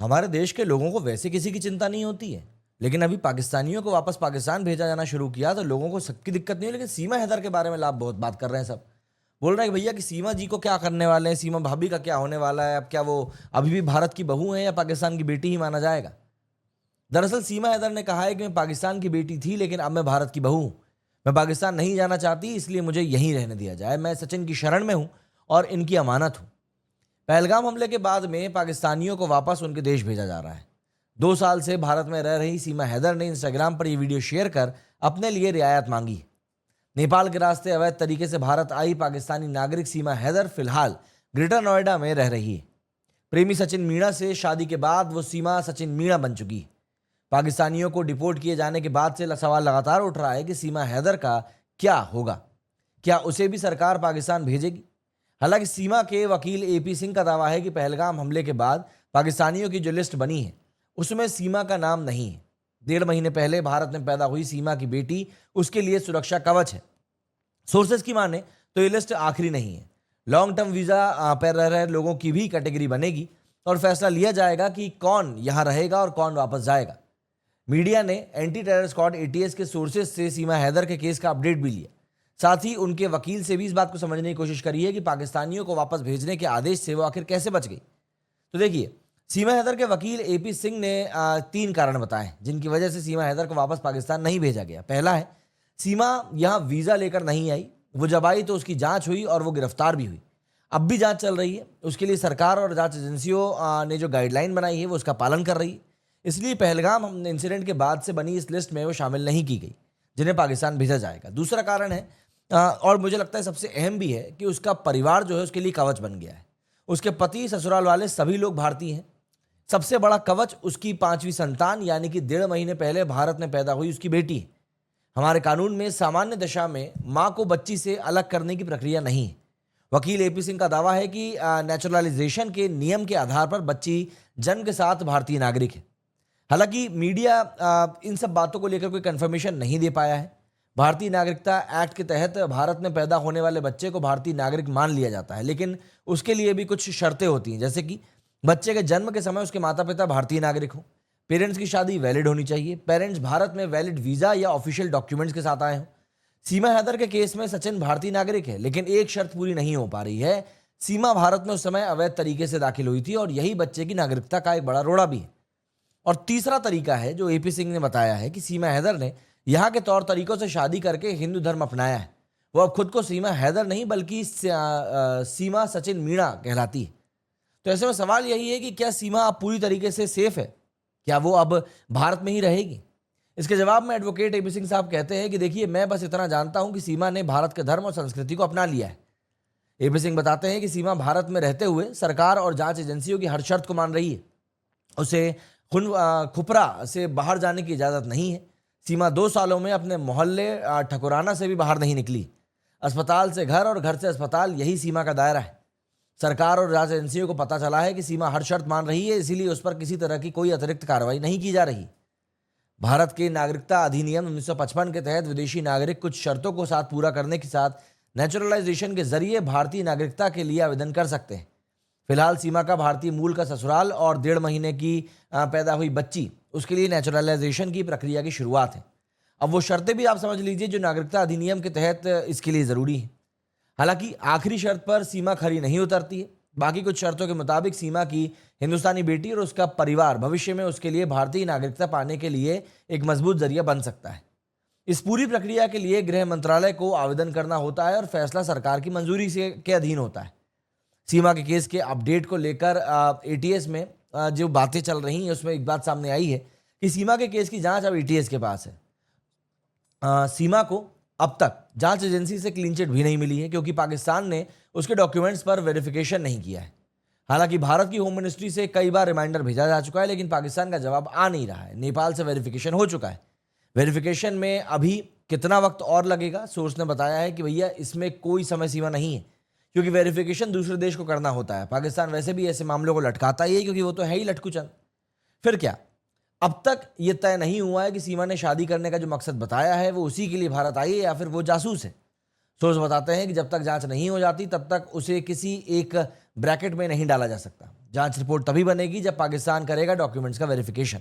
हमारे देश के लोगों को वैसे किसी की चिंता नहीं होती है, लेकिन अभी पाकिस्तानियों को वापस पाकिस्तान भेजा जाना शुरू किया तो लोगों को सबकी दिक्कत नहीं है। लेकिन सीमा हैदर के बारे में आप बहुत बात कर रहे हैं। सब बोल रहे हैं कि भैया कि सीमा जी को क्या करने वाले हैं, सीमा भाभी का क्या होने वाला है, अब क्या वो अभी भी भारत की बहू है या पाकिस्तान की बेटी ही माना जाएगा। दरअसल सीमा हैदर ने कहा है कि मैं पाकिस्तान की बेटी थी लेकिन अब मैं भारत की बहू हूं। मैं पाकिस्तान नहीं जाना चाहती, इसलिए मुझे यहीं रहने दिया जाए। मैं सचिन की शरण में हूं और इनकी अमानत हूं। पहलगाम हमले के बाद में पाकिस्तानियों को वापस उनके देश भेजा जा रहा है। 2 साल से भारत में रह रही सीमा हैदर ने इंस्टाग्राम पर यह वीडियो शेयर कर अपने लिए रियायत मांगी है। नेपाल के रास्ते अवैध तरीके से भारत आई पाकिस्तानी नागरिक सीमा हैदर फिलहाल ग्रेटर नोएडा में रह रही है। प्रेमी सचिन मीणा से शादी के बाद वो सीमा सचिन मीणा बन चुकी है। पाकिस्तानियों को डिपोर्ट किए जाने के बाद से सवाल लगातार उठ रहा है कि सीमा हैदर का क्या होगा, क्या उसे भी सरकार पाकिस्तान भेजेगी। हालांकि सीमा के वकील एपी सिंह का दावा है कि पहलगाम हमले के बाद पाकिस्तानियों की जो लिस्ट बनी है उसमें सीमा का नाम नहीं है। 1.5 महीने पहले भारत में पैदा हुई सीमा की बेटी उसके लिए सुरक्षा कवच है। सोर्सेज की माने तो ये लिस्ट आखिरी नहीं है। लॉन्ग टर्म वीजा पर रह रहे लोगों की भी कैटेगरी बनेगी और फैसला लिया जाएगा कि कौन यहां रहेगा और कौन वापस जाएगा। मीडिया ने एंटी टेरर स्क्वाड एटीएस के सोर्सेज से सीमा हैदर के केस का अपडेट भी लिया। साथ ही उनके वकील से भी इस बात को समझने की कोशिश करी है कि पाकिस्तानियों को वापस भेजने के आदेश से वो आखिर कैसे बच गई। तो देखिए, सीमा हैदर के वकील एपी सिंह ने 3 कारण बताए जिनकी वजह से सीमा हैदर को वापस पाकिस्तान नहीं भेजा गया। पहला है, सीमा यहाँ वीज़ा लेकर नहीं आई। वो जब आई तो उसकी जांच हुई और वो गिरफ्तार भी हुई। अब भी जांच चल रही है। उसके लिए सरकार और जांच एजेंसियों ने जो गाइडलाइन बनाई है वो उसका पालन कर रही है। इसलिए पहलगाम इंसिडेंट के बाद से बनी इस लिस्ट में वो शामिल नहीं की गई जिन्हें पाकिस्तान भेजा जाएगा। दूसरा कारण है, और मुझे लगता है सबसे अहम भी है, कि उसका परिवार जो है उसके लिए कवच बन गया है। उसके पति, ससुराल वाले सभी लोग भारतीय हैं। सबसे बड़ा कवच उसकी 5वीं संतान यानी कि 1.5 महीने पहले भारत में पैदा हुई उसकी बेटी है। हमारे कानून में सामान्य दशा में मां को बच्ची से अलग करने की प्रक्रिया नहीं है। वकील एपी सिंह का दावा है कि नेचुरलाइजेशन के नियम के आधार पर बच्ची जन्म के साथ भारतीय नागरिक है। हालांकि मीडिया इन सब बातों को लेकर कोई कंफर्मेशन नहीं दे पाया है। भारतीय नागरिकता एक्ट के तहत भारत में पैदा होने वाले बच्चे को भारतीय नागरिक मान लिया जाता है, लेकिन उसके लिए भी कुछ शर्तें होती हैं, जैसे कि बच्चे के जन्म के समय उसके माता पिता भारतीय नागरिक हों, पेरेंट्स की शादी वैलिड होनी चाहिए, पेरेंट्स भारत में वैलिड वीज़ा या ऑफिशियल डॉक्यूमेंट्स के साथ आए हों। सीमा हैदर के केस में सचिन भारतीय नागरिक है, लेकिन एक शर्त पूरी नहीं हो पा रही है। सीमा भारत में उस समय अवैध तरीके से दाखिल हुई थी और यही बच्चे की नागरिकता का एक बड़ा रोड़ा भी है। और तीसरा तरीका है जो एपी सिंह ने बताया है कि सीमा हैदर ने यहाँ के तौर तरीकों से शादी करके हिंदू धर्म अपनाया है। वो अब खुद को सीमा हैदर नहीं बल्कि सीमा सचिन मीणा कहलाती है। तो ऐसे में सवाल यही है कि क्या सीमा अब पूरी तरीके से सेफ है? क्या वो अब भारत में ही रहेगी? इसके जवाब में एडवोकेट एपी सिंह साहब कहते हैं कि देखिए, मैं बस इतना जानता हूं कि सीमा ने भारत के धर्म और संस्कृति को अपना लिया है। एपी सिंह बताते हैं कि सीमा भारत में रहते हुए सरकार और जांच एजेंसियों की हर शर्त को मान रही है। उसे खुपरा से बाहर जाने की इजाज़त नहीं है। सीमा 2 सालों में अपने मोहल्ले ठकुराना से भी बाहर नहीं निकली। अस्पताल से घर और घर से अस्पताल, यही सीमा का दायरा है। सरकार और जांच एजेंसियों को पता चला है कि सीमा हर शर्त मान रही है, इसीलिए उस पर किसी तरह की कोई अतिरिक्त कार्रवाई नहीं की जा रही। भारत के नागरिकता अधिनियम 1955 के तहत विदेशी नागरिक कुछ शर्तों को साथ पूरा करने के साथ नेचुरलाइजेशन के जरिए भारतीय नागरिकता के लिए आवेदन कर सकते हैं। फिलहाल सीमा का भारतीय मूल का ससुराल और 1.5 महीने की पैदा हुई बच्ची, उसके लिए नेचुरलाइजेशन की प्रक्रिया की शुरुआत है। अब वो शर्तें भी आप समझ लीजिए जो नागरिकता अधिनियम के तहत इसके लिए ज़रूरी है। हालांकि आखिरी शर्त पर सीमा खरी नहीं उतरती है। बाकी कुछ शर्तों के मुताबिक सीमा की हिंदुस्तानी बेटी और उसका परिवार भविष्य में उसके लिए भारतीय नागरिकता पाने के लिए एक मजबूत जरिया बन सकता है। इस पूरी प्रक्रिया के लिए गृह मंत्रालय को आवेदन करना होता है और फैसला सरकार की मंजूरी से के अधीन होता है। सीमा के केस के अपडेट को लेकर एटीएस में जो बातें चल रही हैं उसमें एक बात सामने आई है कि सीमा के केस की जांच अब एटीएस के पास है। सीमा को अब तक जांच एजेंसी से क्लीन चिट भी नहीं मिली है क्योंकि पाकिस्तान ने उसके डॉक्यूमेंट्स पर वेरिफिकेशन नहीं किया है। हालांकि भारत की होम मिनिस्ट्री से कई बार रिमाइंडर भेजा जा चुका है, लेकिन पाकिस्तान का जवाब आ नहीं रहा है। नेपाल से वेरिफिकेशन हो चुका है। वेरिफिकेशन में अभी कितना वक्त और लगेगा, सोर्स ने बताया है कि भैया इसमें कोई समय सीमा नहीं है, क्योंकि वेरिफिकेशन दूसरे देश को करना होता है। पाकिस्तान वैसे भी ऐसे मामलों को लटकाता ही है क्योंकि वो तो है ही लटकुचन। फिर क्या, अब तक ये तय नहीं हुआ है कि सीमा ने शादी करने का जो मकसद बताया है वो उसी के लिए भारत आई है या फिर वो जासूस है। सोर्स बताते हैं कि जब तक जांच नहीं हो जाती तब तक उसे किसी एक ब्रैकेट में नहीं डाला जा सकता। जांच रिपोर्ट तभी बनेगी जब पाकिस्तान करेगा डॉक्यूमेंट्स का वेरिफिकेशन।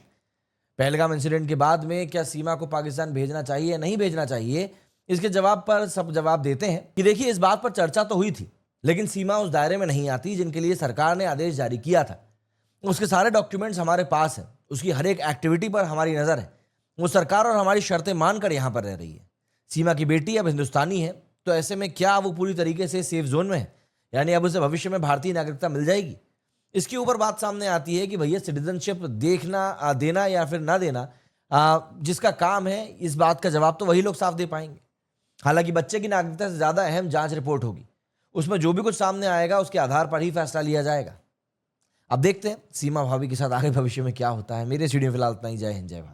पहलगाम इंसिडेंट के बाद में क्या सीमा को पाकिस्तान भेजना चाहिए या नहीं भेजना चाहिए, इसके जवाब पर सब जवाब देते हैं कि देखिए, इस बात पर चर्चा तो हुई थी, लेकिन सीमा उस दायरे में नहीं आती जिनके लिए सरकार ने आदेश जारी किया था। उसके सारे डॉक्यूमेंट्स हमारे पास हैं, उसकी हर एक एक्टिविटी पर हमारी नज़र है। वो सरकार और हमारी शर्तें मानकर यहाँ पर रह रही है। सीमा की बेटी अब हिंदुस्तानी है, तो ऐसे में क्या वो पूरी तरीके से सेफ जोन में है, यानी अब उसे भविष्य में भारतीय नागरिकता मिल जाएगी? इसके ऊपर बात सामने आती है कि भैया सिटीजनशिप देना या फिर ना देना, जिसका काम है, इस बात का जवाब तो वही लोग साफ दे पाएंगे। हालांकि बच्चे की नागरिकता से ज़्यादा अहम जांच रिपोर्ट होगी, उसमें जो भी कुछ सामने आएगा उसके आधार पर ही फैसला लिया जाएगा। अब देखते हैं सीमा भाभी के साथ आगे भविष्य में क्या होता है। मेरे स्टूडियो फिलहाल इतना ही। जय हिंद, जय भारत।